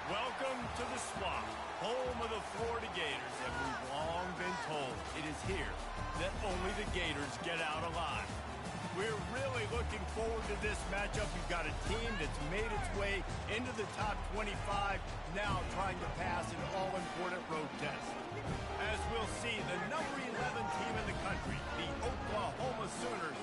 Welcome to the Swamp, home of the Florida Gators, and we've long been told it is here that only the Gators get out alive. We're really looking forward to this matchup. You've got a team that's made its way into the top 25, now trying to pass an all-important road test. As we'll see, the number 11 team in the country, the Oklahoma Sooners,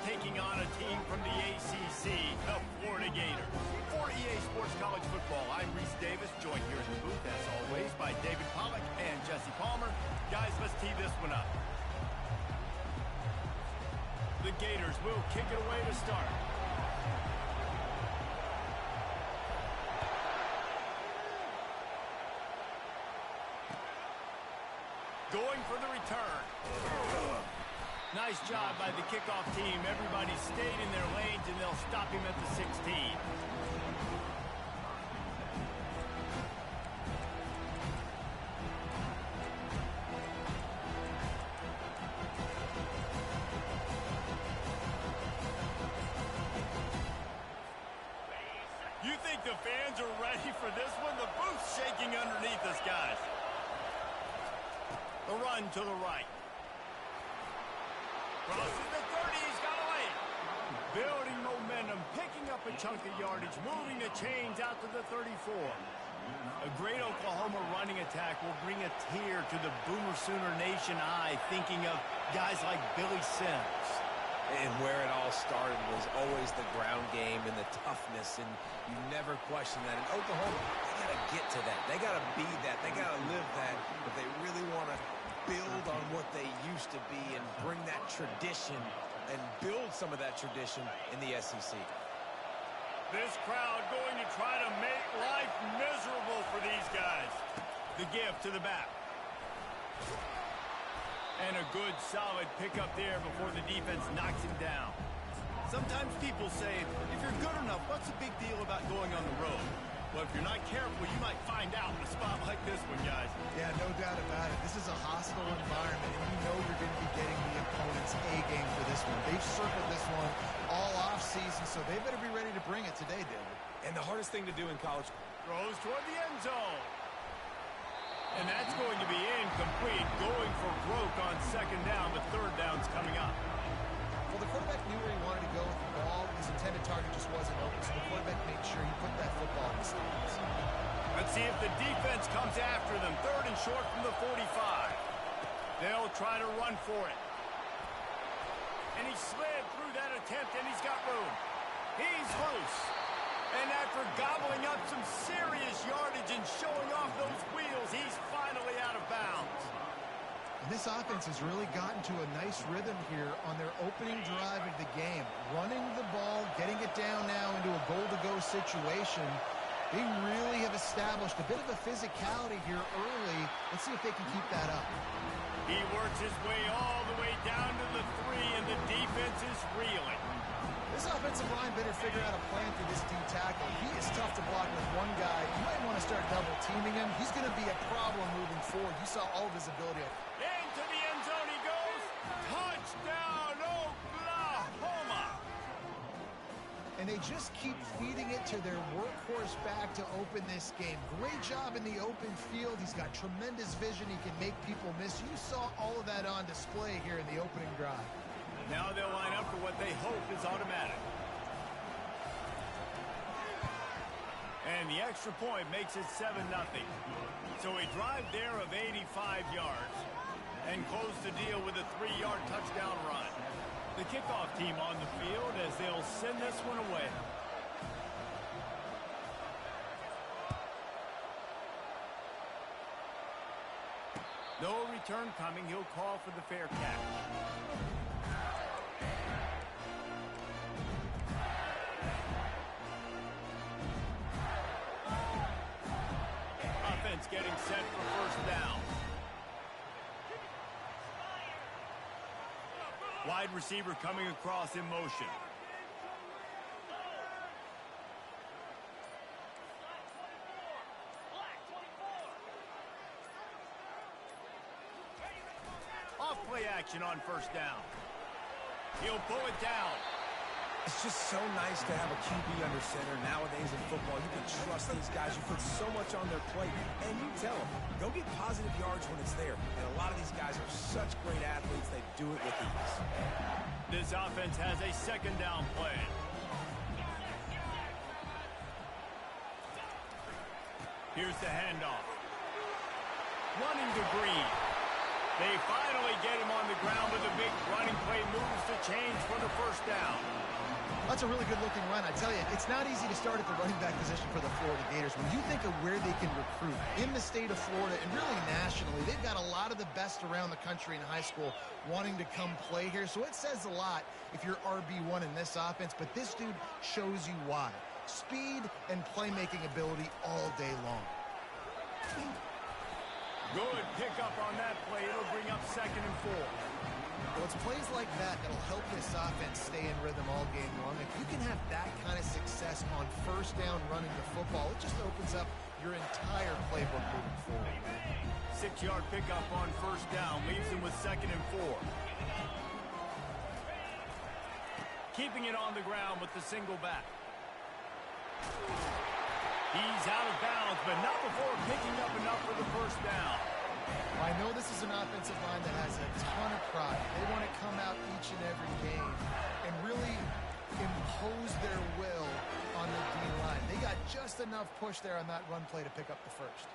taking on a team from the ACC, the Florida Gators. For EA Sports College Football, I'm Reese Davis, joined here in the booth, as always, by David Pollack and Jesse Palmer. Guys, let's tee this one up. The Gators will kick it away to start. Going for the return. Nice job by the kickoff team. Everybody stayed in their lanes, and they'll stop him at the 16. You think the fans are ready for this one? The booth's shaking underneath us, guys. The run to the right. Crosses the 30, he's got away. Building momentum, picking up a chunk of yardage, moving the chains out to the 34. A great Oklahoma running attack will bring a tear to the Boomer Sooner Nation eye, thinking of guys like Billy Sims. And where it all started was always the ground game and the toughness, and you never question that. In Oklahoma, they got to get to that. They got to be that. They got to live that. But they really want to build on what they used to be and bring that tradition and build some of that tradition in the SEC. This crowd going to try to make life miserable for these guys. The give to the back. And a good, solid pickup there before the defense knocks him down. Sometimes people say, if you're good enough, what's the big deal about going on the road? Well, if you're not careful, you might find out in a spot like this one, guys. Yeah, no doubt about it. This is a hostile environment, and you know you're going to be getting the opponent's A-game for this one. They've circled this one all off-season, so they better be ready to bring it today, David. And the hardest thing to do in college. Throws toward the end zone. And that's going to be incomplete, going for broke on second down, but third down's coming up. Well, the quarterback knew where he wanted to go with the ball. His intended target just wasn't open, so the quarterback made sure he put that football in the stands. Let's see if the defense comes after them. Third and short from the 45. They'll try to run for it. And he slid through that attempt, and he's got room. He's loose. And after gobbling up some serious yardage and showing off those wheels, he's finally out of bounds. And this offense has really gotten to a nice rhythm here on their opening drive of the game. Running the ball, getting it down now into a goal-to-go situation. They really have established a bit of a physicality here early. Let's see if they can keep that up. He works his way all the way down to the 3, and the defense is reeling. This offensive line better figure out a plan for this D tackle. He is tough to block with one guy. You might want to start double-teaming him. He's going to be a problem moving forward. You saw all of his ability. Into the end zone he goes. Touchdown, Oklahoma! And they just keep feeding it to their workhorse back to open this game. Great job in the open field. He's got tremendous vision. He can make people miss. You saw all of that on display here in the opening drive. Now they'll line up for what they hope is automatic. And the extra point makes it 7-0. So a drive there of 85 yards and close the deal with a 3-yard touchdown run. The kickoff team on the field as they'll send this one away. No return coming. He'll call for the fair catch. Offense getting set for first down. Wide receiver coming across in motion. Off play action on first down. He'll pull it down. It's just so nice to have a QB under center. Nowadays in football, you can trust these guys. You put so much on their plate, and you tell them, go get positive yards when it's there. And a lot of these guys are such great athletes, they do it with ease. This offense has a second down play. Here's the handoff. Running to Green. They finally get him on the ground with a big running play, moves the chains for the first down. That's a really good-looking run. I tell you, it's not easy to start at the running back position for the Florida Gators. When you think of where they can recruit in the state of Florida and really nationally, they've got a lot of the best around the country in high school wanting to come play here. So it says a lot if you're RB1 in this offense, but this dude shows you why. Speed and playmaking ability all day long. Good pickup on that play. It'll bring up 2nd and 4. Well, it's plays like that that'll help this offense stay in rhythm all game long. If you can have that kind of success on first down running the football, it just opens up your entire playbook moving forward. 6-yard pickup on first down leaves him with 2nd and 4. Keeping it on the ground with the single back. He's out of bounds, but not before picking up enough for the first down. I know this is an offensive line that has a ton of pride. They want to come out each and every game and really impose their will on the D-line. They got just enough push there on that run play to pick up the first.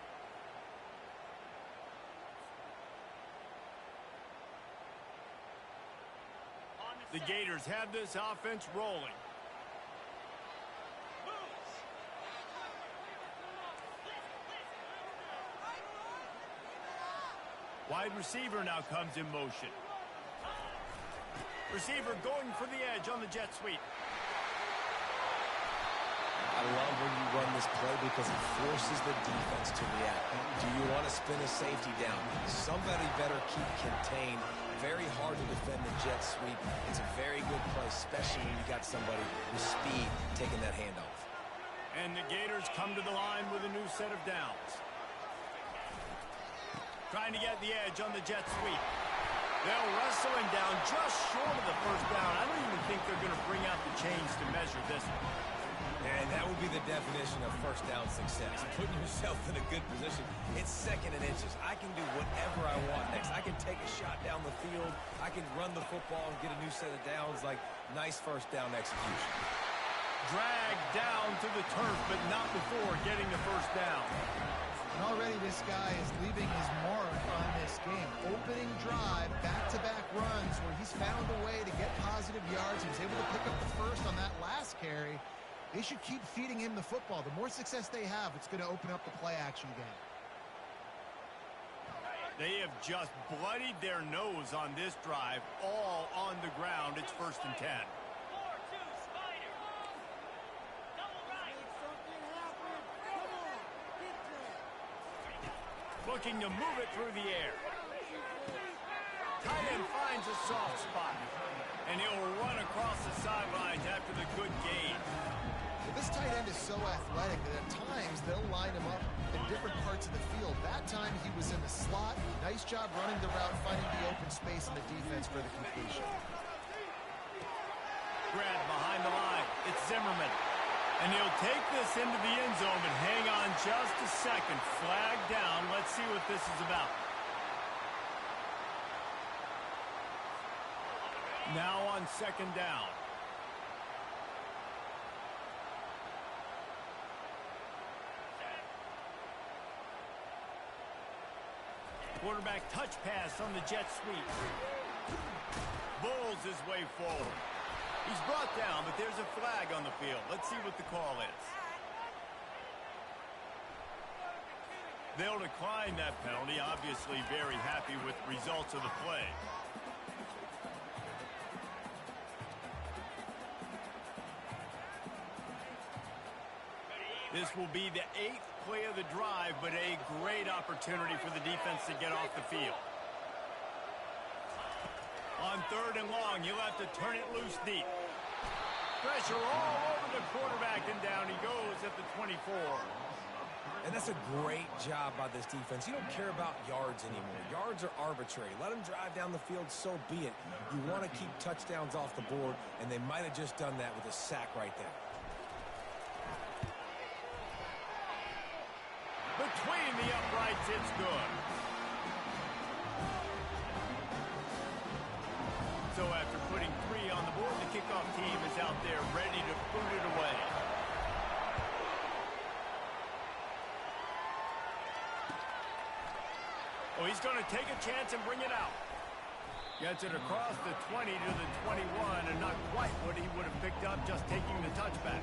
The Gators have this offense rolling. Wide receiver now comes in motion. Receiver going for the edge on the jet sweep. I love when you run this play because it forces the defense to react. Do you want to spin a safety down? Somebody better keep contained. Very hard to defend the jet sweep. It's a very good play, especially when you got somebody with speed taking that handoff. And the Gators come to the line with a new set of downs. Trying to get the edge on the jet sweep. They'll wrestle him down just short of the first down. I don't even think they're going to bring out the chains to measure this one. And that would be the definition of first down success. Putting yourself in a good position. It's 2nd and inches. I can do whatever I want next. I can take a shot down the field. I can run the football and get a new set of downs. Like, nice first down execution. Dragged down to the turf, but not before getting the first down. And already this guy is leaving his mark on this game. Opening drive, back-to-back runs where he's found a way to get positive yards. He was able to pick up the first on that last carry. They should keep feeding him the football. The more success they have, it's going to open up the play-action game. They have just bloodied their nose on this drive, all on the ground. It's 1st and 10. Looking to move it through the air. Tight end finds a soft spot, and he'll run across the sidelines after the good gain. Well, this tight end is so athletic that at times they'll line him up in different parts of the field. That time he was in the slot. Nice job running the route, finding the open space in the defense for the completion. Grab behind the line. It's Zimmerman. And he'll take this into the end zone, but hang on just a second. Flag down. Let's see what this is about. Now on 2nd down. Quarterback touch pass on the jet sweep. Bulls his way forward. He's brought down, but there's a flag on the field. Let's see what the call is. They'll decline that penalty. Obviously very happy with the results of the play. This will be the 8th play of the drive, but a great opportunity for the defense to get off the field. On 3rd and long, he'll have to turn it loose deep. Pressure all over the quarterback, and down he goes at the 24. And that's a great job by this defense. You don't care about yards anymore. Yards are arbitrary. Let them drive down the field, so be it. You want to keep touchdowns off the board, and they might have just done that with a sack right there. Between the uprights, it's good. So after putting 3 on the board, the kickoff team is out there ready to boot it away. Oh, he's going to take a chance and bring it out. Gets it across the 20 to the 21, and not quite what he would have picked up just taking the touchback.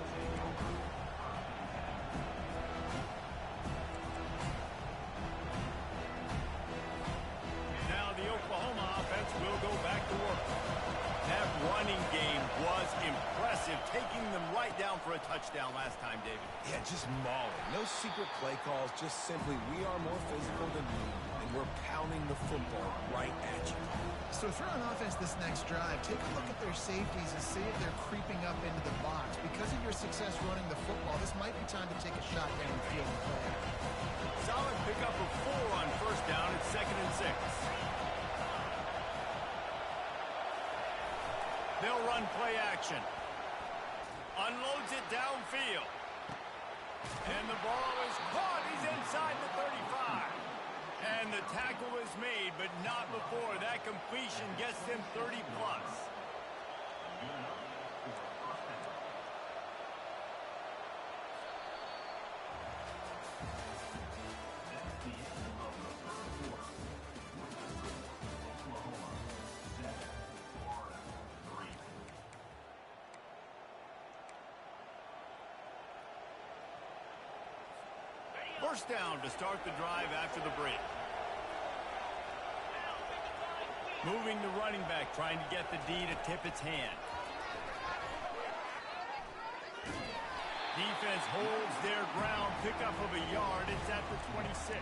Now the Oklahoma offense will go back to work. That running game was impressive, taking them right down for a touchdown last time, David. Yeah, just mauling. No secret play calls, just simply we are more physical than you, and we're pounding the football right at you. So if you're on offense this next drive, take a look at their safeties and see if they're creeping up into the box. Because of your success running the football, this might be time to take a shot downfield and play. Solid pickup of 4 on first down. It's 2nd and 6. They'll run play action. Unloads it downfield. And the ball is caught. He's inside the 35. And the tackle is made, but not before. That completion gets him 30-plus. First down to start the drive after the break. Moving the running back, trying to get the D to tip its hand. Defense holds their ground, pickup of a yard. It's at the 26.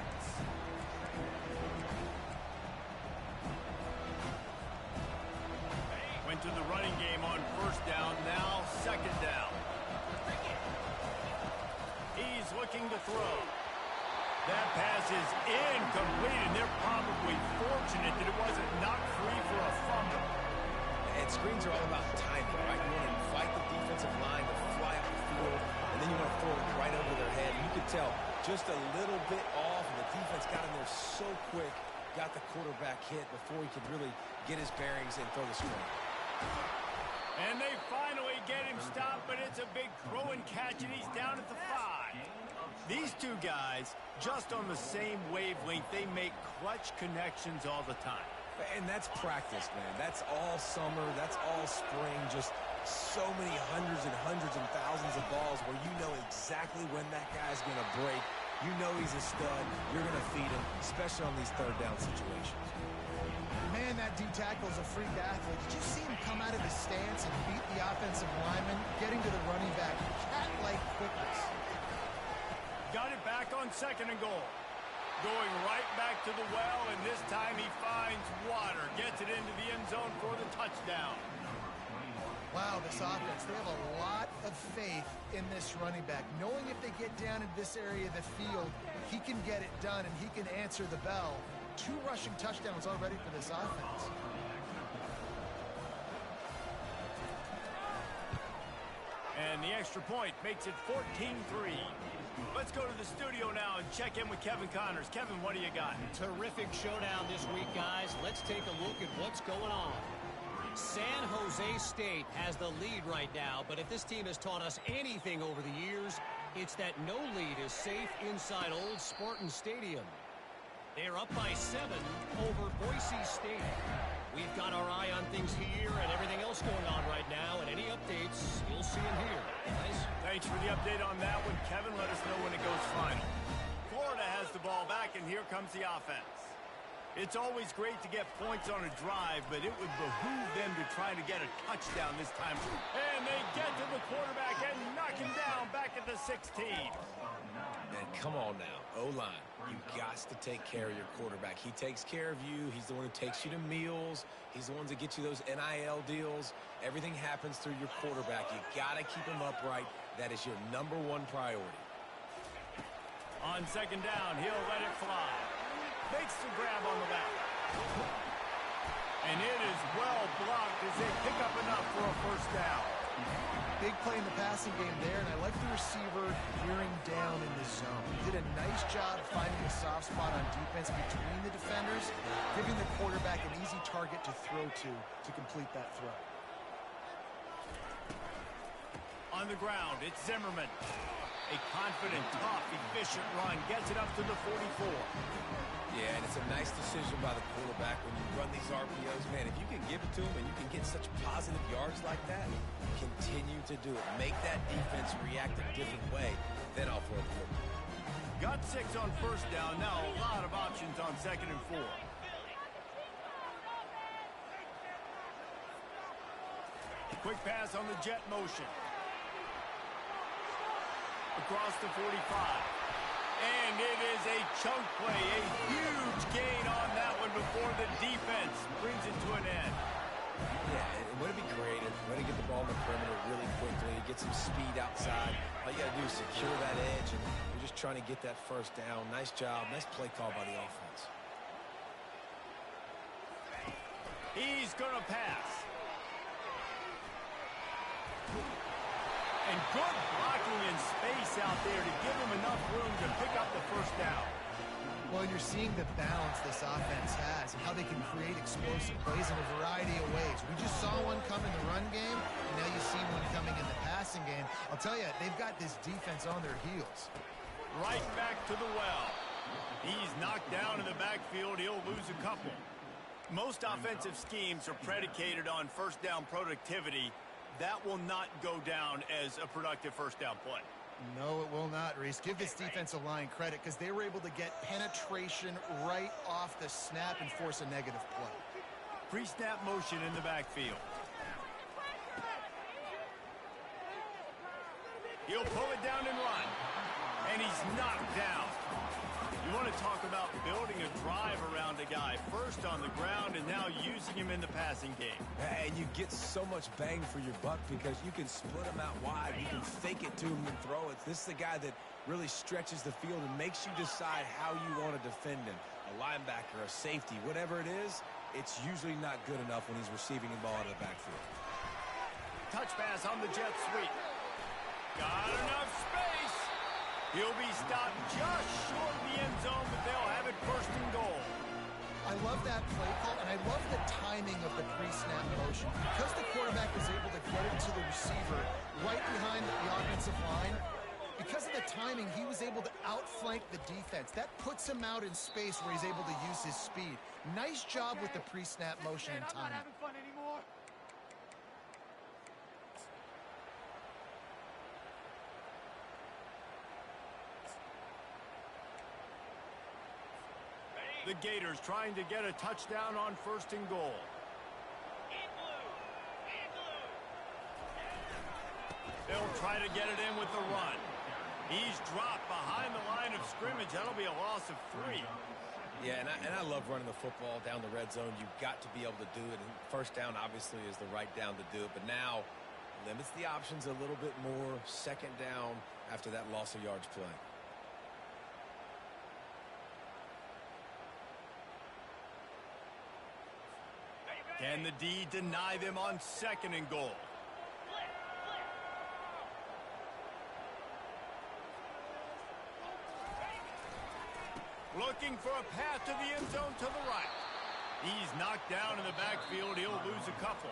Went to the running game on first down, now 2nd down. He's looking to throw. That pass is incomplete, and they're probably fortunate that it wasn't knocked free for a fumble. And screens are all about timing, right? You want to invite the defensive line to fly up the field, and then you want to throw it right over their head. You could tell just a little bit off, and the defense got in there so quick, got the quarterback hit before he could really get his bearings and throw the screen. And they finally get him stopped, but it's a big throw and catch, and he's down at the 5. These two guys, just on the same wavelength, they make clutch connections all the time. And that's practice, man. That's all summer. That's all spring. Just so many hundreds and thousands of balls where you know exactly when that guy's going to break. You know he's a stud. You're going to feed him, especially on these third down situations. Man, that D tackle is a freak athlete. Did you see him come out of his stance and beat the offensive lineman, getting to the running back? Cat-like quickness. Got it back on 2nd and goal. Going right back to the well, and this time he finds water. Gets it into the end zone for the touchdown. Wow, this offense, they have a lot of faith in this running back. Knowing if they get down in this area of the field, he can get it done and he can answer the bell. 2 rushing touchdowns already for this offense. And the extra point makes it 14-3. Let's go to the studio now and check in with Kevin Connors. Kevin, what do you got? Terrific showdown this week, guys. Let's take a look at what's going on. San Jose State has the lead right now, but if this team has taught us anything over the years, it's that no lead is safe inside Old Spartan Stadium. They're up by 7 over Boise State. We've got our eye on things here and everything else going on right now, and any updates, you'll see them here, guys. Thanks for the update on that one, Kevin. Let us know when it goes final. Florida has the ball back, and here comes the offense. It's always great to get points on a drive, but it would behoove them to try to get a touchdown this time. And they get to the quarterback and knock him down back at the 16. And come on now, O-line. You got to take care of your quarterback. He takes care of you. He's the one who takes you to meals. He's the one that gets you those NIL deals. Everything happens through your quarterback. You got to keep him upright. That is your #1 priority. On second down, he'll let it fly. Makes the grab on the back. And it is well blocked as they pick up enough for a first down. Big play in the passing game there, and I like the receiver gearing down in the zone. He did a nice job finding a soft spot on defense between the defenders, giving the quarterback an easy target to throw to complete that throw. On the ground, it's Zimmerman. A confident, tough, efficient run gets it up to the 44. Yeah, and it's a nice decision by the quarterback when you run these RPOs. Man, if you can give it to him and you can get such positive yards like that, continue to do it. Make that defense react a different way. Then I'll throw it for him. Got 6 on first down. Now a lot of options on second and 4. Quick pass on the jet motion. Across the 45. And it is a chunk play, a huge gain on that one before the defense brings it to an end. Yeah, and way to be creative, way to get the ball in the perimeter really quickly, get some speed outside. All you got to do is secure that edge, and you're just trying to get that first down. Nice job, nice play call by the offense. He's going to pass. And good blocking in space out there to give him enough room to pick up the first down. Well, you're seeing the balance this offense has and how they can create explosive plays in a variety of ways. We just saw one come in the run game, and now you see one coming in the passing game. I'll tell you, they've got this defense on their heels. Right back to the well. He's knocked down in the backfield. He'll lose a couple. Most offensive schemes are predicated on first down productivity. That will not go down as a productive first down play. No, it will not, Reese. Give this defensive line credit because they were able to get penetration right off the snap and force a negative play. Pre-snap motion in the backfield. He'll pull it down and run. And he's knocked down. You want to talk about building a drive around a guy. First on the ground and now using him in the passing game. And you get so much bang for your buck because you can split him out wide. You can fake it to him and throw it. This is the guy that really stretches the field and makes you decide how you want to defend him. A linebacker, a safety, whatever it is, it's usually not good enough when he's receiving the ball out of the backfield. Touch pass on the jet sweep. Got enough space. He'll be stopped just short of the end zone, but they'll have it first and goal. I love that play call, and I love the timing of the pre-snap motion. Because the quarterback was able to get it to the receiver right behind the offensive line, because of the timing, he was able to outflank the defense. That puts him out in space where he's able to use his speed. Nice job with the pre-snap motion and timing. The Gators trying to get a touchdown on first and goal. They'll try to get it in with the run. He's dropped behind the line of scrimmage. That'll be a loss of 3. Yeah, and I love running the football down the red zone. You've got to be able to do it. And first down, obviously, is the right down to do it. But now limits the options a little bit more. Second down after that loss of yards play. Can the D deny them on second and goal? Looking for a path to the end zone to the right. He's knocked down in the backfield. He'll lose a couple.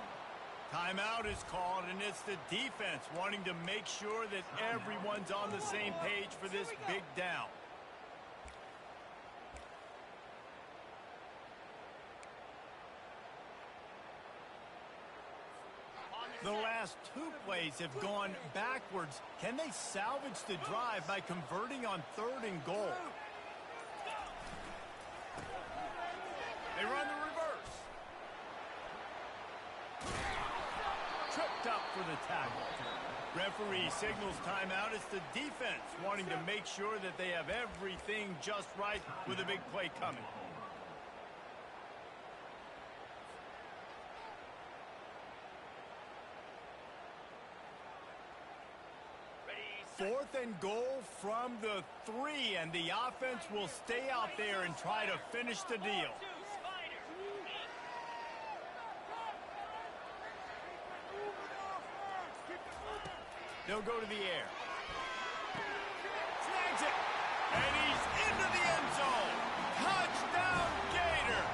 Timeout is called, and it's the defense wanting to make sure that everyone's on the same page for this big down. The last 2 plays have gone backwards. Can they salvage the drive by converting on third and goal? They run the reverse. Tripped up for the tackle. Referee signals timeout. It's the defense wanting to make sure that they have everything just right with a big play coming. 4th and goal from the 3, and the offense will stay out there and try to finish the deal. They'll go to the air. Snags it. And he's into the end zone. Touchdown, Gator.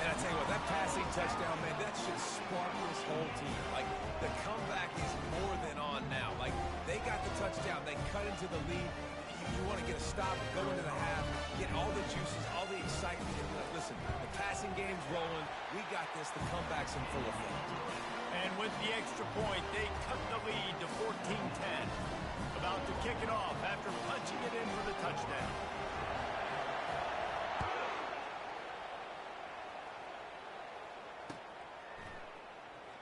And I tell you what, that passing touchdown, man, that should spark this whole team. Like, the comeback is more than on now. Like, they got the touchdown. They cut into the lead. You want to get a stop, go into the half, get all the juices, all the excitement. And listen, the passing game's rolling. We got this. The comeback's in full effect. And with the extra point, they cut the lead to 14-10. About to kick it off after punching it in for the touchdown.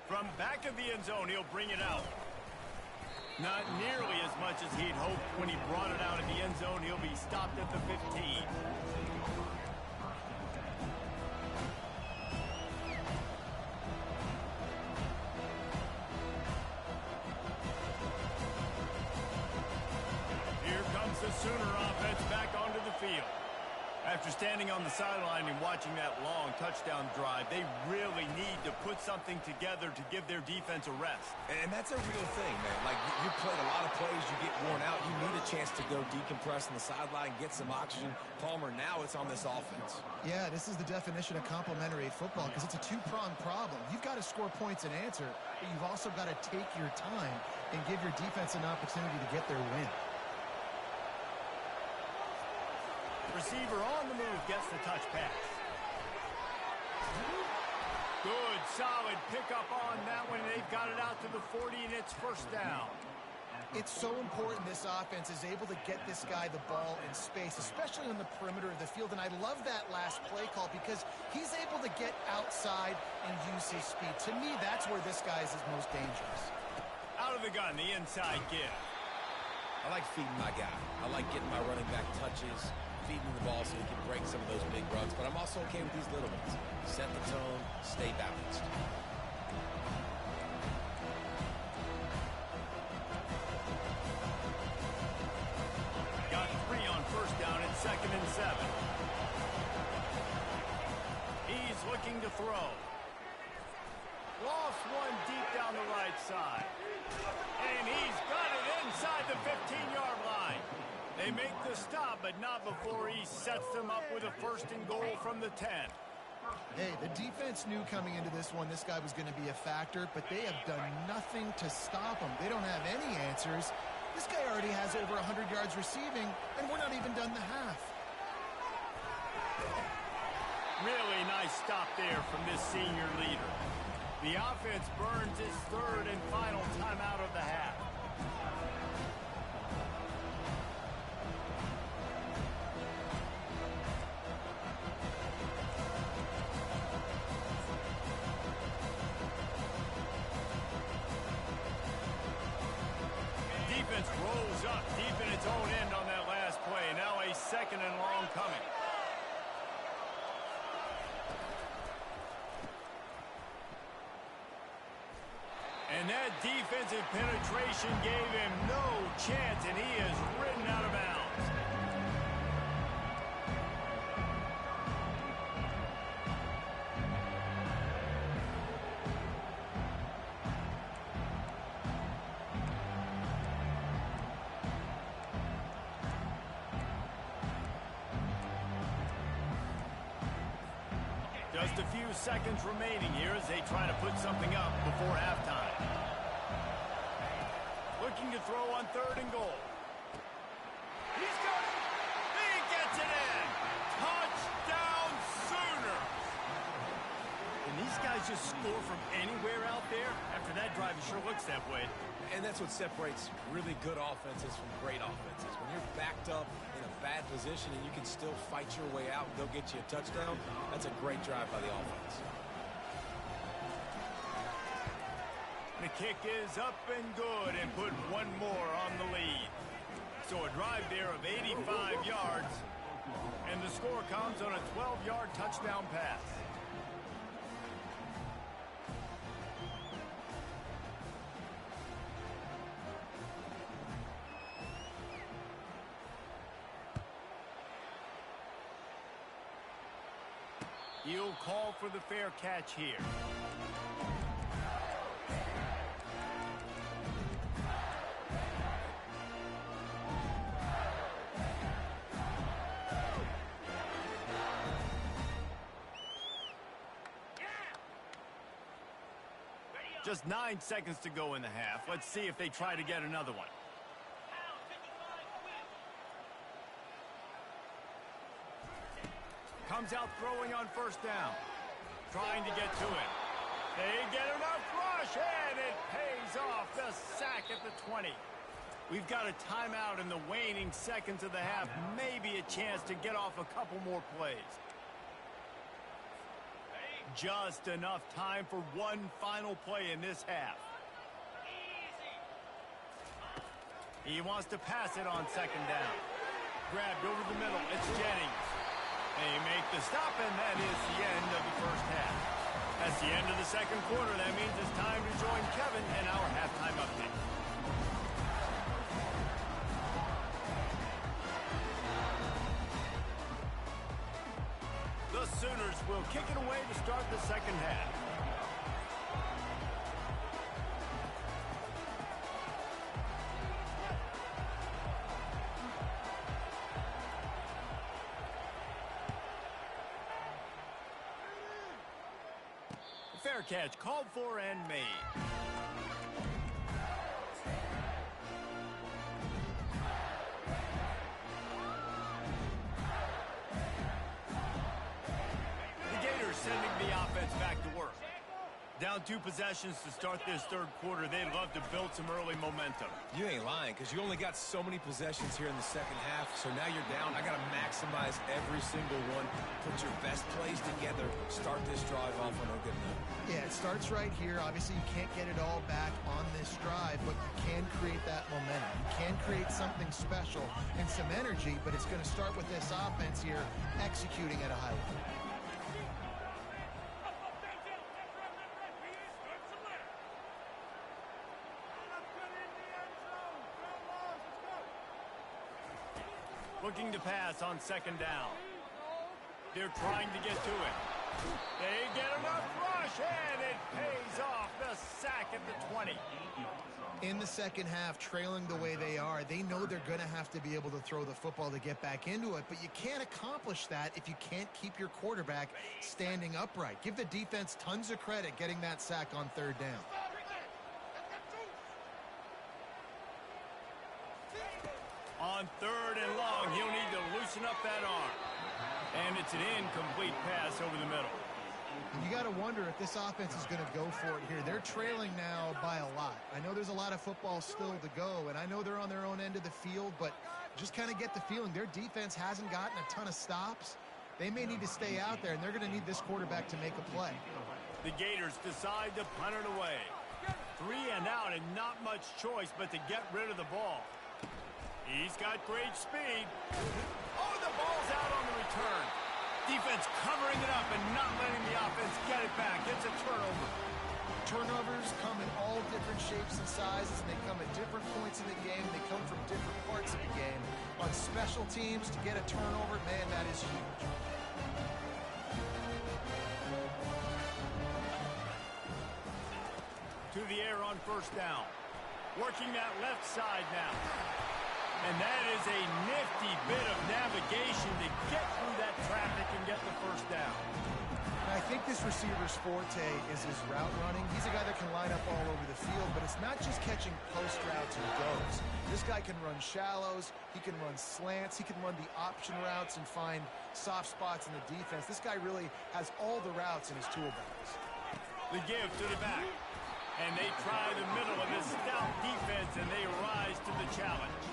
From back of the end zone, he'll bring it out. Not nearly as much as he'd hoped when he brought it out of the end zone. He'll be stopped at the 15. The Sooner offense back onto the field. After standing on the sideline and watching that long touchdown drive, they really need to put something together to give their defense a rest. And that's a real thing, man. Like, you played a lot of plays, you get worn out, you need a chance to go decompress on the sideline, get some oxygen. Palmer, now it's on this offense. Yeah, this is the definition of complementary football because it's a two-pronged problem. You've got to score points and answer, but you've also got to take your time and give your defense an opportunity to get their win. Receiver on the move gets the touch pass. Good, solid pickup on that one. They've got it out to the 40, and it's first down. It's so important this offense is able to get this guy the ball in space, especially on the perimeter of the field. And I love that last play call because he's able to get outside and use his speed. To me, that's where this guy is his most dangerous. Out of the gun, the inside give. I like feeding my guy. I like getting my running back touches, feeding the ball so he can break some of those big runs, but I'm also okay with these little ones. Set the tone, stay balanced. Got 3 on first down and 2nd and 7. He's looking to throw. Lost one deep down the right side. And he's got it inside the 15-yard line. They make the stop, but not before he sets them up with a 1st and goal from the 10. Hey, the defense knew coming into this one this guy was going to be a factor, but they have done nothing to stop him. They don't have any answers. This guy already has over 100 yards receiving, and we're not even done the half. Really nice stop there from this senior leader. The offense burns its 3rd and final timeout of the half. Defense rolls up deep in its own end on that last play. Now a 2nd and long coming. And that defensive penetration gave him no chance, and he is ridden out of bounds. Just a few seconds remaining here as they try to put something up before halftime. Looking to throw on 3rd and goal. He's got it. He gets it in. Touchdown Sooner. And these guys just score from anywhere out there. After that drive, it sure looks that way. And that's what separates really good offenses from great offenses. When you're backed up in a bad position and you can still fight your way out and go get you a touchdown, that's a great drive by the offense. The kick is up and good and put one more on the lead. So a drive there of 85 yards, and the score comes on a 12-yard touchdown pass. You'll call for the fair catch here. Just 9 seconds to go in the half. Let's see if they try to get another one. Comes out throwing on first down. Trying to get to it. They get enough rush, and it pays off. The sack at the 20. We've got a timeout in the waning seconds of the half. Maybe a chance to get off a couple more plays. Just enough time for one final play in this half. He wants to pass it on second down. Grabbed over the middle. It's Jennings. They make the stop, and that is the end of the first half. That's the end of the second quarter. That means it's time to join Kevin in our halftime update. The Sooners will kick it away to start the second half. Fair catch called for and made. Sending the offense back to work. Down 2 possessions to start this third quarter. They'd love to build some early momentum. You ain't lying, because you only got so many possessions here in the second half, so now you're down. I got to maximize every single one. Put your best plays together. Start this drive off on a good note. Yeah, it starts right here. Obviously, you can't get it all back on this drive, but you can create that momentum. You can create something special and some energy, but it's going to start with this offense here executing at a high level. Looking to pass on second down. They're trying to get to it. They get enough rush, and it pays off. The sack at the 20. In the second half, trailing the way they are, they know they're going to have to be able to throw the football to get back into it, but you can't accomplish that if you can't keep your quarterback standing upright. Give the defense tons of credit getting that sack on third down. On third and long, he'll need to loosen up that arm. And it's an incomplete pass over the middle. You got to wonder if this offense is going to go for it here. They're trailing now by a lot. I know there's a lot of football still to go, and I know they're on their own end of the field, but just kind of get the feeling their defense hasn't gotten a ton of stops. They may need to stay out there, and they're going to need this quarterback to make a play. The Gators decide to punt it away. 3 and out, and not much choice but to get rid of the ball. He's got great speed. Oh, the ball's out on the return. Defense covering it up and not letting the offense get it back. It's a turnover. Turnovers come in all different shapes and sizes, and they come at different points in the game. They come from different parts of the game. On special teams, to get a turnover, man, that is huge. To the air on first down. Working that left side now. And that is a nifty bit of navigation to get through that traffic and get the first down. I think this receiver's forte is his route running. He's a guy that can line up all over the field, but it's not just catching post routes and goes. This guy can run shallows, he can run slants, he can run the option routes and find soft spots in the defense. This guy really has all the routes in his toolbox. The give to the back. And they try the middle of this stout defense, and they rise to the challenge.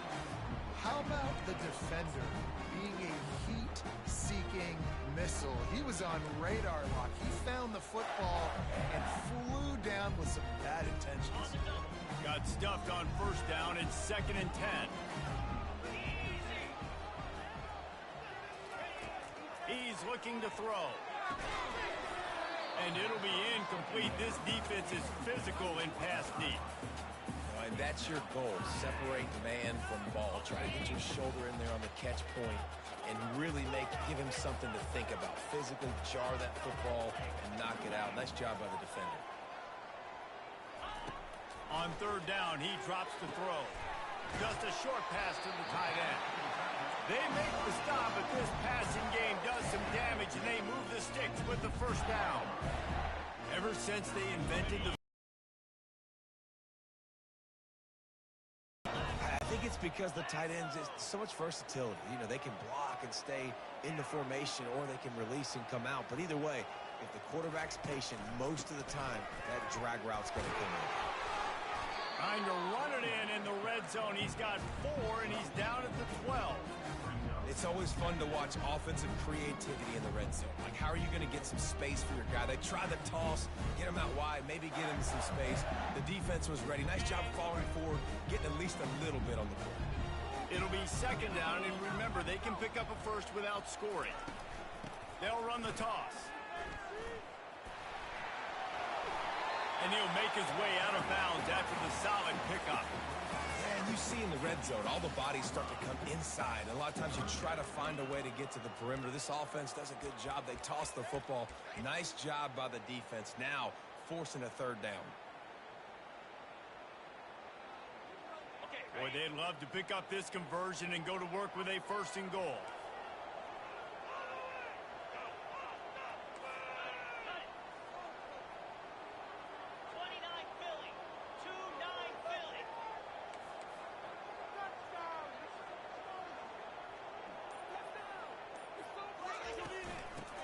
How about the defender being a heat-seeking missile? He was on radar lock. He found the football and flew down with some bad intentions. Got stuffed on first down. It's 2nd and 10. He's looking to throw. And it'll be incomplete. This defense is physical in pass deep. Well, And that's your goal. Separate man from ball. Try to get your shoulder in there on the catch point and really give him something to think about. Physically jar that football and knock it out. Nice job by the defender. On third down, he drops the throw. Just a short pass to the tight end. They make the stop, but this passing game does some damage, and they move the sticks with the first down. Ever since they invented the... I think it's because the tight ends is so much versatility. You know, they can block and stay in the formation, or they can release and come out. But either way, if the quarterback's patient most of the time, that drag route's going to come in. Trying to run it in the red zone. He's got 4, and he's down at the 12. It's always fun to watch offensive creativity in the red zone. Like, how are you going to get some space for your guy? They try the toss, get him out wide, maybe get him some space. The defense was ready. Nice job following forward, getting at least a little bit on the board. It'll be second down, and remember, they can pick up a first without scoring. They'll run the toss. And he'll make his way out of bounds after the solid pickup. And you see in the red zone, all the bodies start to come inside. A lot of times you try to find a way to get to the perimeter. This offense does a good job. They toss the football. Nice job by the defense. Now forcing a third down. Boy, they'd love to pick up this conversion and go to work with a first and goal.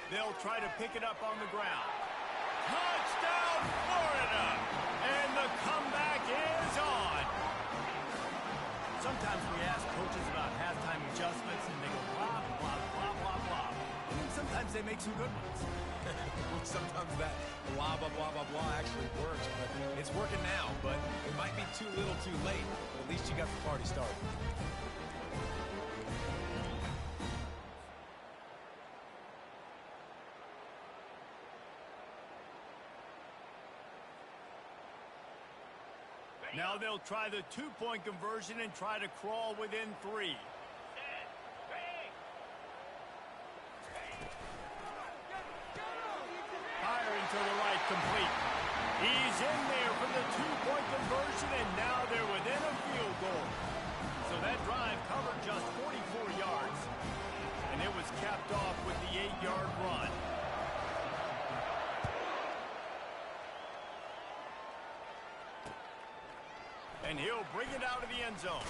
They'll try to pick it up on the ground. Touchdown, Florida! And the comeback is on. Sometimes we ask coaches about halftime adjustments, and they go blah, blah, blah, blah, blah. And sometimes they make some good ones. Sometimes that blah, blah, blah, blah, blah actually works. But it's working now, but it might be too little too late. But at least you got the party started. Now they'll try the two-point conversion and try to crawl within 3. Firing to the right, complete. He's in there for the two-point conversion, and now they're within a field goal. So that drive covered just 44 yards, and it was capped off with the 8-yard run. And he'll bring it out of the end zone.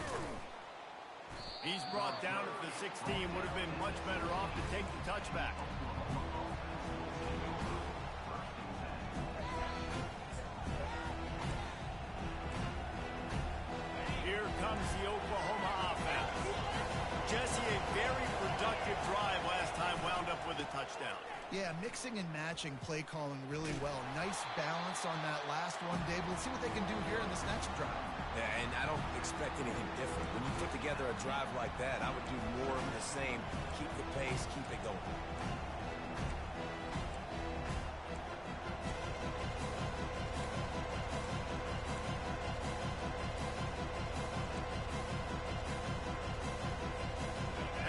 He's brought down at the 16. Would have been much better off to take the touchback. Here comes the Oklahoma offense. Jesse, a very productive drive last time, wound up with a touchdown. Yeah, mixing and matching play calling really well. Nice balance on that last one, Dave. Let's see what they can do here in this next drive. Yeah, and I don't expect anything different. When you put together a drive like that, I would do more of the same. Keep the pace, keep it going.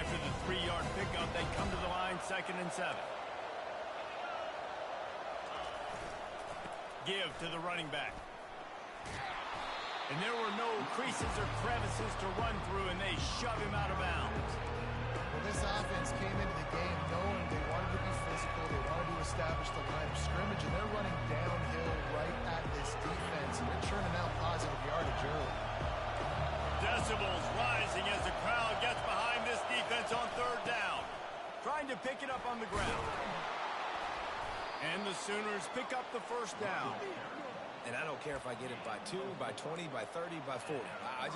After the 3-yard pickup, they come to the line, 2nd and 7. Give to the running back. And there were no creases or crevices to run through, and they shove him out of bounds. Well, this offense came into the game knowing they wanted to be physical, they wanted to establish the line of scrimmage, and they're running downhill right at this defense, and they're churning out positive yardage early. Decibels rising as the crowd gets behind this defense on 3rd down. Trying to pick it up on the ground. And the Sooners pick up the first down. And I don't care if I get it by 2, by 20, by 30, by 40. I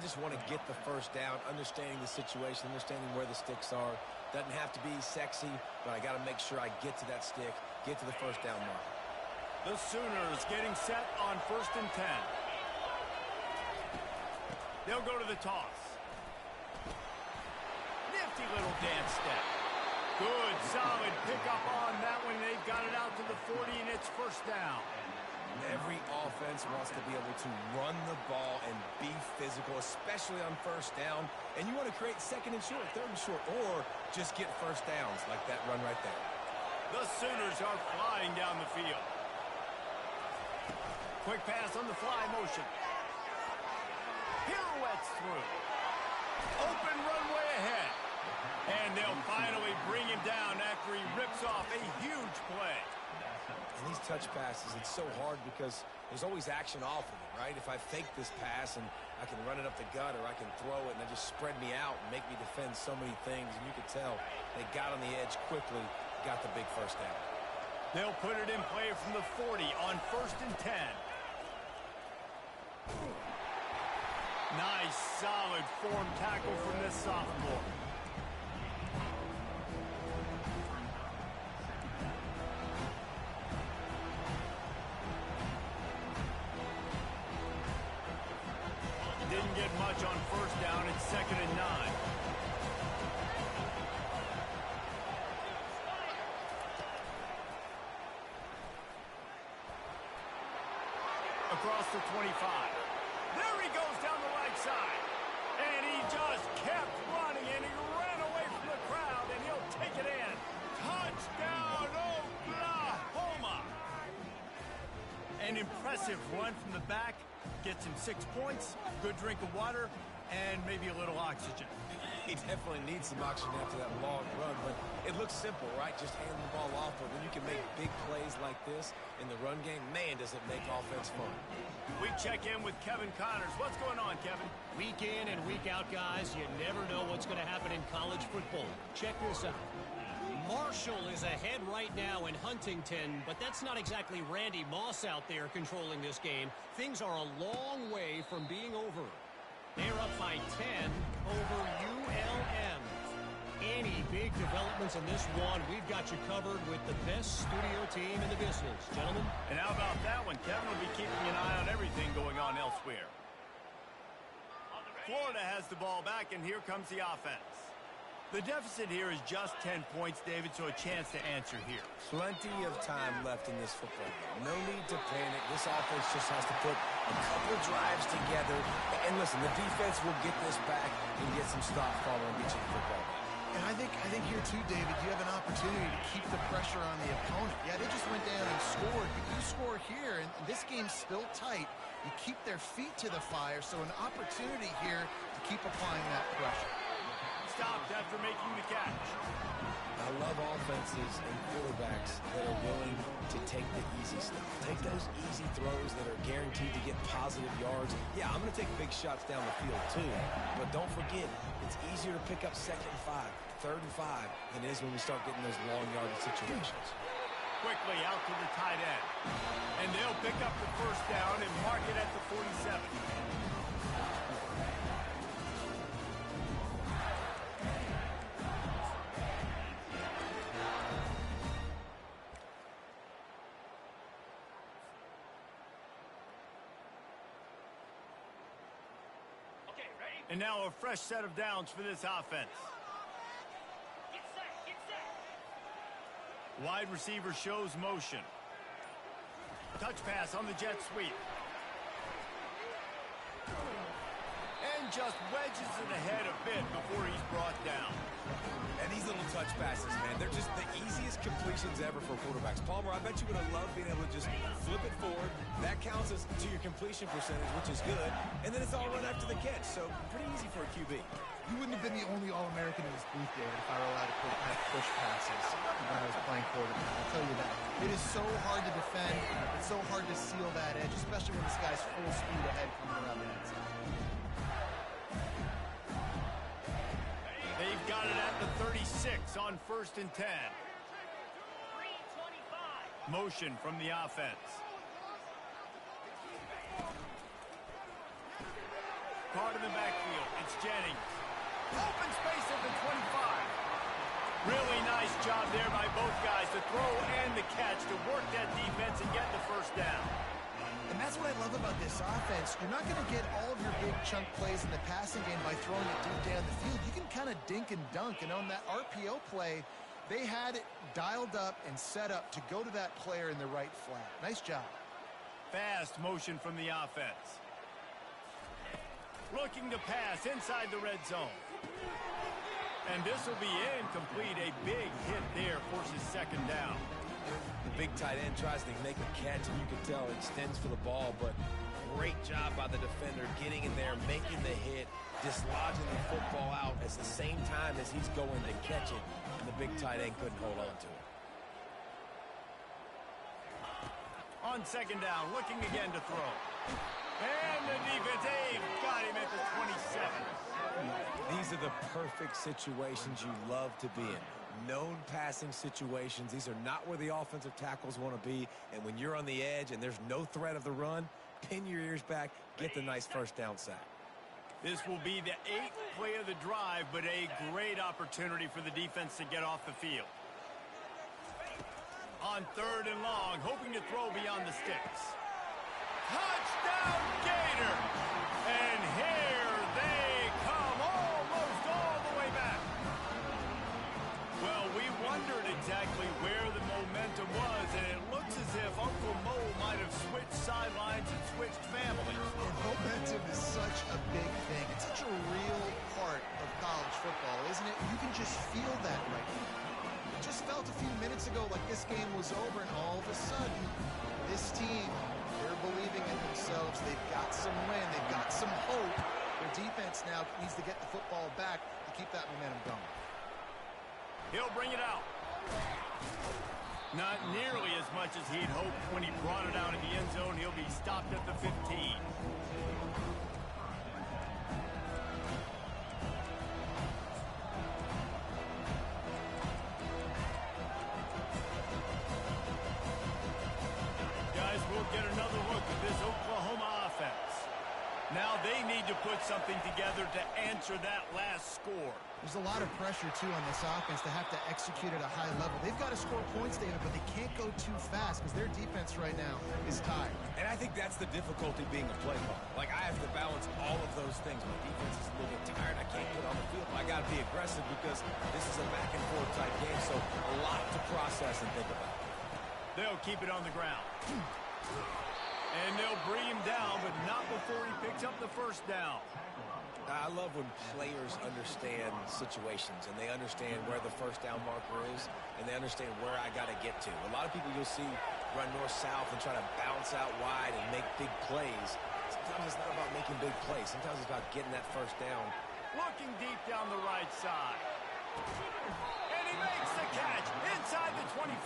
just want to get the first down, understanding the situation, understanding where the sticks are. Doesn't have to be sexy, but I got to make sure I get to that stick, get to the first down mark. The Sooners getting set on 1st and 10. They'll go to the toss. Nifty little dance step. Good, solid pickup on that one. They've got it out to the 40, and it's first down. Every offense wants to be able to run the ball and be physical, especially on first down. And you want to create second and short, third and short, or just get first downs like that run right there. The Sooners are flying down the field. Quick pass on the fly motion. Pirouettes through. Open runway ahead. And they'll finally bring him down after he rips off a huge play. And these touch passes, it's so hard because there's always action off of it, right? If I fake this pass and I can run it up the gut or I can throw it and they just spread me out and make me defend so many things, and you could tell they got on the edge quickly, got the big first down. They'll put it in play from the 40 on 1st and 10. Nice, solid form tackle from this sophomore. Didn't get much on 1st down. It's 2nd and 9. Across the 25. There he goes down the right side. And he just kept running, and he ran away from the crowd, and he'll take it in. Touchdown, Oklahoma! An impressive run from the back. Gets him 6 points, good drink of water, and maybe a little oxygen. He definitely needs some oxygen after that long run, but it looks simple, right? Just hand the ball off, but when you can make big plays like this in the run game, man, does it make offense fun. We check in with Kevin Connors. What's going on, Kevin? Week in and week out, guys, you never know what's going to happen in college football. Check this out. Marshall is ahead right now in Huntington, but that's not exactly Randy Moss out there controlling this game. Things are a long way from being over. They're up by 10 over ULM. Any big developments in this one, we've got you covered with the best studio team in the business. Gentlemen? And how about that one? Kevin will be keeping an eye on everything going on elsewhere. Florida has the ball back, and here comes the offense. The deficit here is just 10 points, David, so a chance to answer here. Plenty of time left in this football game. No need to panic. This offense just has to put a couple drives together. And listen, the defense will get this back and get some stop following and get you the football game. And I think here too, David, you have an opportunity to keep the pressure on the opponent. Yeah, they just went down and scored, but you score here, and this game's still tight. You keep their feet to the fire, so an opportunity here to keep applying that pressure. Stopped after making the catch. I love offenses and quarterbacks that are willing to take the easy stuff. Take those easy throws that are guaranteed to get positive yards. Yeah, I'm going to take big shots down the field too, but don't forget, it's easier to pick up 2nd and 5, 3rd and 5 than it is when we start getting those long yardage situations. Quickly out to the tight end. And they'll pick up the 1st down and mark it at the 47. And now a fresh set of downs for this offense. Get set. Wide receiver shows motion. Touch pass on the jet sweep. And just wedges it ahead a bit before he's brought down. And these little touch passes, man, they're just the easiest completions ever for quarterbacks. Palmer, I bet you would have loved being able to just flip it forward. That counts as to your completion percentage, which is good. And then it's all run after the catch, so pretty easy for a QB. You wouldn't have been the only All-American in this booth, David, if I were allowed to push passes when I was playing quarterback. I'll tell you that. It is so hard to defend. It's so hard to seal that edge, especially when this guy's full speed ahead coming around the inside. They've got it at the 36 on 1st and 10. 3:25. Motion from the offense. Card in the backfield. It's Jennings. Open space at the 25. Really nice job there by both guys to throw and the catch to work that defense and get the 1st down. And that's what I love about this offense. You're not going to get all of your big chunk plays in the passing game by throwing it deep down the field. You can kind of dink and dunk. And on that RPO play, they had it dialed up and set up to go to that player in the right flat. Nice job. fast motion from the offense. Looking to pass inside the red zone. And this will be incomplete. A big hit there forces second down. The big tight end tries to make a catch, and you can tell it extends for the ball, but great job by the defender getting in there, making the hit, dislodging the football out at the same time as he's going to catch it, and the big tight end couldn't hold on to it. On second down, looking again to throw. And the defense, got him at the 27. These are the perfect situations you love to be in. Known passing situations. These are not where the offensive tackles want to be. And when you're on the edge and there's no threat of the run, pin your ears back, get the nice first down sack. This will be the 8th play of the drive, but a great opportunity for the defense to get off the field. On third and long, hoping to throw beyond the sticks. Touchdown, Gator! And here they come, almost all the way back. Well, we wondered exactly where the momentum was, and it looks as if Uncle Mo might have switched sidelines and switched families. And momentum is such a big thing. It's such a real part of college football, isn't it? You can just feel that right now. It just felt a few minutes ago like this game was over, and all of a sudden, this team, they're believing in themselves. They've got some wind. They've got some hope. Their defense now needs to get the football back to keep that momentum going. He'll bring it out. Not nearly as much as he'd hoped when he brought it out in the end zone. He'll be stopped at the 15. Guys, we'll get another look at this Oklahoma offense. Now they need to put something together to answer that last score. There's a lot of pressure, too, on this offense to have to execute at a high level. They've got to score points, David, but they can't go too fast because their defense right now is tired. And I think that's the difficulty being a play caller. Like, I have to balance all of those things. My defense is a little bit tired. I can't get on the field. I got to be aggressive because this is a back-and-forth type game, so a lot to process and think about. They'll keep it on the ground. And they'll bring him down, but not before he picks up the first down. I love when players understand situations and they understand where the first down marker is and they understand where I got to get to. A lot of people you'll see run north-south and try to bounce out wide and make big plays. Sometimes it's not about making big plays. Sometimes it's about getting that first down. Looking deep down the right side. And he makes the catch inside the 25.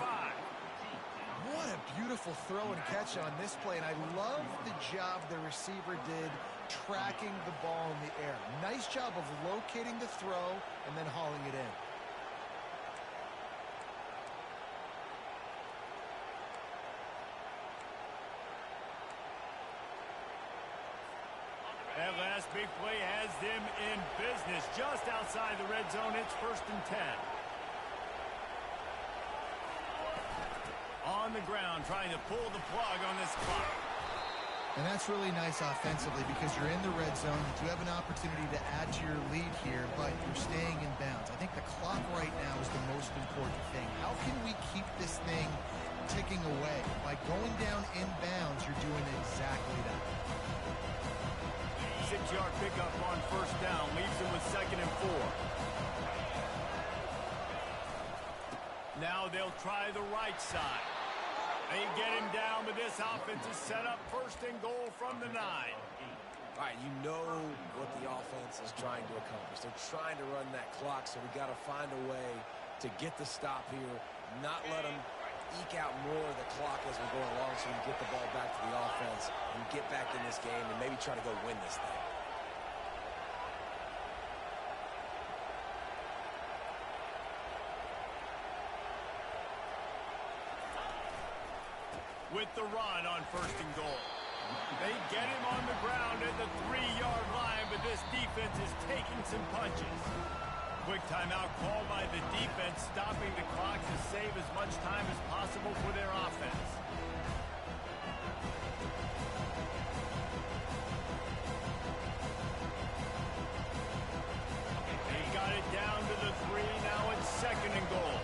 What a beautiful throw and catch on this play, and I love the job the receiver did tracking the ball in the air. Nice job of locating the throw and then hauling it in. That last big play has them in business just outside the red zone. It's 1st and 10. On the ground, trying to pull the plug on this clock. And that's really nice offensively because you're in the red zone. You do have an opportunity to add to your lead here, but you're staying in bounds. I think the clock right now is the most important thing. How can we keep this thing ticking away? By going down in bounds, you're doing exactly that. 6-yard pickup on first down. Leaves him with 2nd and 4. Now they'll try the right side. They get him down, but this offense is set up 1st and goal from the 9. All right, you know what the offense is trying to accomplish. They're trying to run that clock, so we got to find a way to get the stop here, not let them eke out more of the clock as we go along so we can get the ball back to the offense and get back in this game and maybe try to go win this thing. With the run on 1st and goal. They get him on the ground at the 3-yard line, but this defense is taking some punches. Quick timeout called by the defense, stopping the clock to save as much time as possible for their offense. They got it down to the 3, now it's 2nd and goal.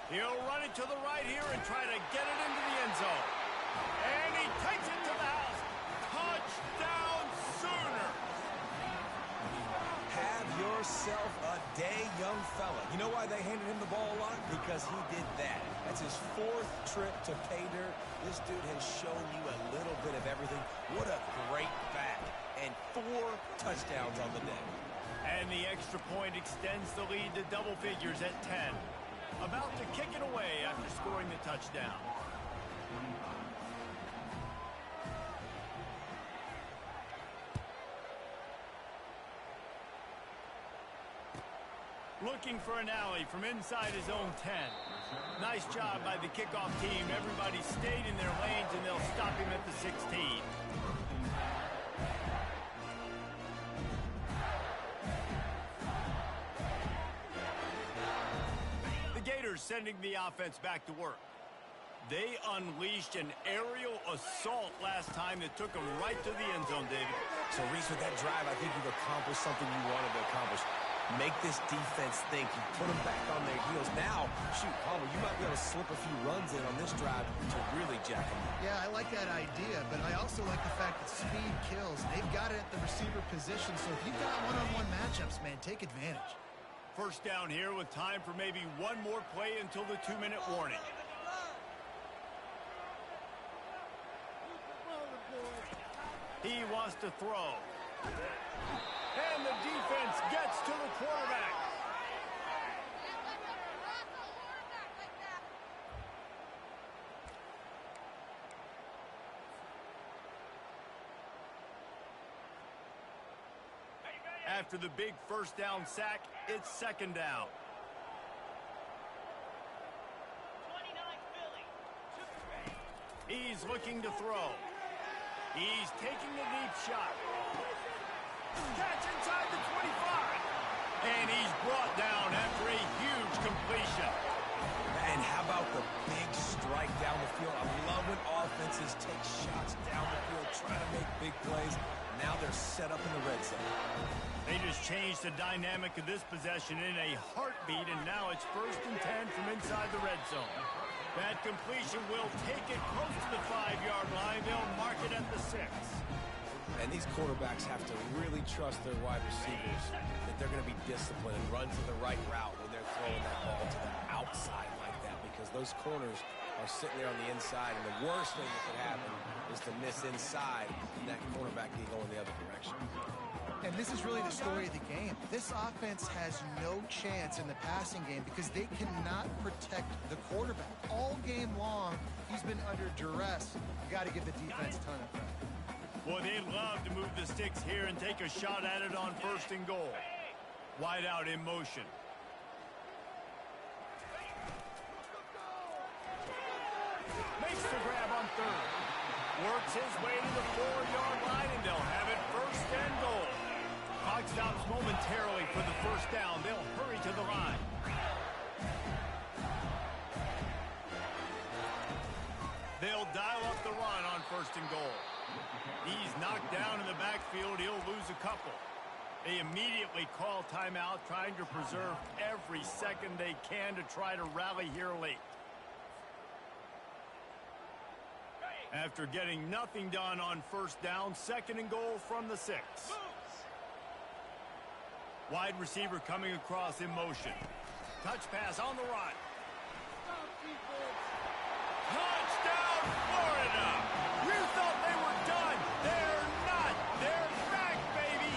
He'll run it it to the right here and try to get it into the end zone. And he takes it to the house. Touchdown Sooner. Have yourself a day, young fella. You know why they handed him the ball a lot? Because he did that. That's his 4th trip to pay dirt. This dude has shown you a little bit of everything. What a great back. And 4 touchdowns on the day. And the extra point extends the lead to double figures at 10. About to kick it away after scoring the touchdown. Looking for an alley from inside his own 10. Nice job by the kickoff team. Everybody stayed in their lanes, and they'll stop him at the 16. The Gators sending the offense back to work. They unleashed an aerial assault last time that took them right to the end zone, David. So, Reese, with that drive, I think you've accomplished something you wanted to accomplish. Make this defense think. You put them back on their heels. Now, shoot, Palmer, you might be able to slip a few runs in on this drive to really jack them up. Yeah, I like that idea, but I also like the fact that speed kills. They've got it at the receiver position, so if you've got one-on-one matchups, man, take advantage. First down here with time for maybe one more play until the 2-minute warning. He wants to throw. And the defense gets to the quarterback. After the big first down sack, it's second down. 29 Philly. He's looking to throw. He's taking the deep shot. Catch inside the 25. And he's brought down after a huge completion. And how about the big strike down the field? I love when offenses take shots down the field, trying to make big plays. Now they're set up in the red zone. They just changed the dynamic of this possession in a heartbeat, and now it's 1st and 10 from inside the red zone. That completion will take it close to the 5-yard line. They'll mark it at the 6. And these quarterbacks have to really trust their wide receivers that they're going to be disciplined and run to the right route when they're throwing that ball to the outside like that, because those corners are sitting there on the inside, and the worst thing that could happen is to miss inside and that cornerback can go in the other direction. And this is really the story of the game. This offense has no chance in the passing game because they cannot protect the quarterback. All game long, he's been under duress. You got to give the defense a ton of credit. Boy, they love to move the sticks here and take a shot at it on 1st and goal. Wide out in motion. Makes the grab on 3rd. Works his way to the 4-yard line, and they'll have it 1st and goal. Clock stops momentarily for the 1st down. They'll hurry to the line. They'll dial up the run on 1st and goal. He's knocked down in the backfield. He'll lose a couple. They immediately call timeout, trying to preserve every second they can to try to rally here late. After getting nothing done on 1st down, 2nd and goal from the 6. Wide receiver coming across in motion. Touch pass on the run. Touchdown, Florida! You thought they were done. They're not. They're back, baby.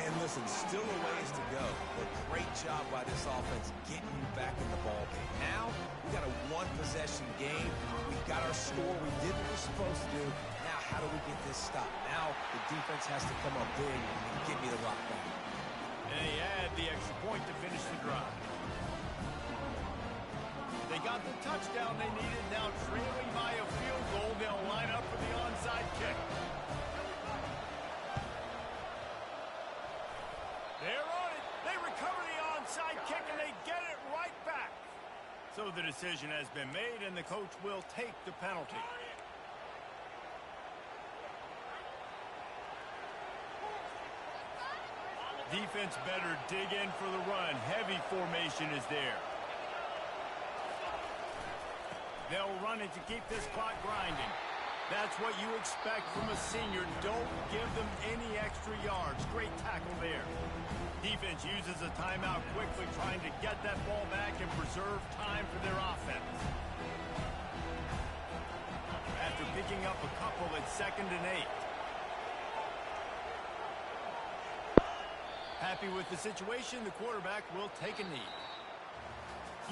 And listen, still a ways to go. But great job by this offense getting you back in the ball game. Now, we got a one-possession game. We've got our score. We did what we're supposed to do. Now, how do we get this stopped? Now, the defense has to come up big and give me the rock back. And they add the extra point to finish the drive. They got the touchdown they needed. Now trailing by a field goal. They'll line up for the onside kick. They're on it. They recover the onside kick, and they get it right back. So the decision has been made, and the coach will take the penalty. Defense better dig in for the run. Heavy formation is there. They'll run it to keep this clock grinding. That's what you expect from a senior. Don't give them any extra yards. Great tackle there. Defense uses a timeout quickly, trying to get that ball back and preserve time for their offense. After picking up a couple, it's 2nd and 8. Happy with the situation, the quarterback will take a knee.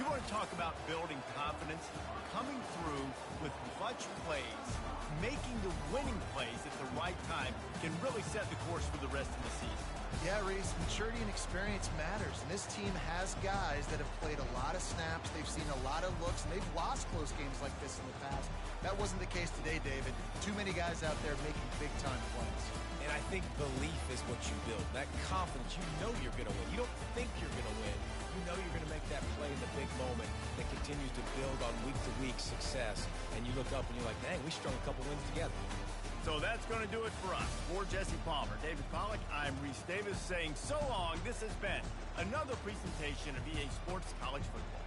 You want to talk about building confidence? Coming through with clutch plays, making the winning plays at the right time can really set the course for the rest of the season. Yeah, Reese, maturity and experience matters. And this team has guys that have played a lot of snaps. They've seen a lot of looks, and they've lost close games like this in the past. That wasn't the case today, David. Too many guys out there making big-time plays. And I think belief is what you build. That confidence, you know you're going to win. You don't think you're going to win. You know you're going to make that play in the big moment that continues to build on week-to-week success. And you look up and you're like, dang, we strung a couple wins together. So that's going to do it for us. For Jesse Palmer, David Pollack, I'm Reese Davis saying so long. This has been another presentation of EA Sports College Football.